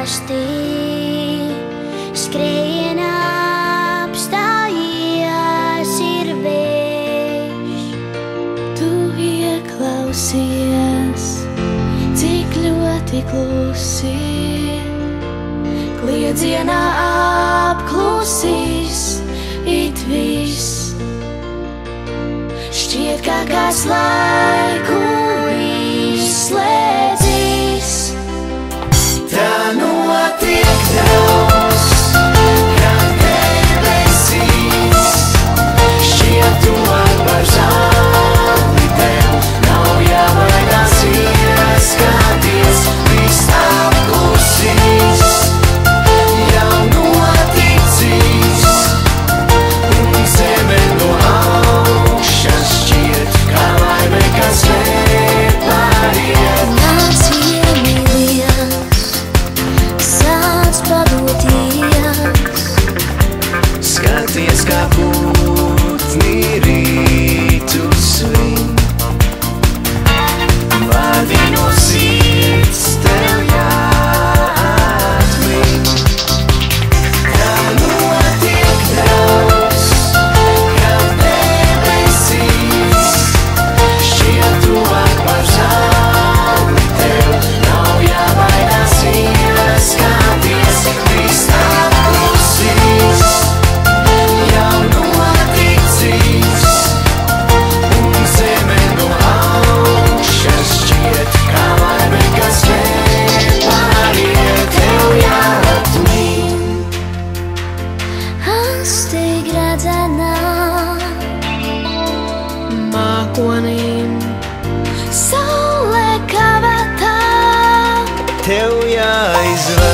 karsti, skriena apstājies ir vējš. Tu ieklausies, cik ļoti klusi, kliedzienā apklusīs it viss. Šķiet, kā kāds laiku izslēdzis. Tā notiek daudz, kā debesīs. Šķiet, tu par zāli tev nav jābaidās ieskaties, viss apklusīs, jau noticīs, un zeme no augšas šķiet, kā laime, kas nepāriet. Nāc iemīlies, sāc padoties. Skaties, kā putni rītu svin, vārdi no sirds tev jāatmin. Tā notiek daudz, kā debesīs. Šķiet, tuvāk par zāli tev nav jābaidās ieskaties, viss apklusīs, jau noticīs, un zeme no augšas šķiet, kā laime, kas nepāriet, tev jāatmin. Astīgi redzenā, Mākonim saule kavatā. Tev jāizvēl.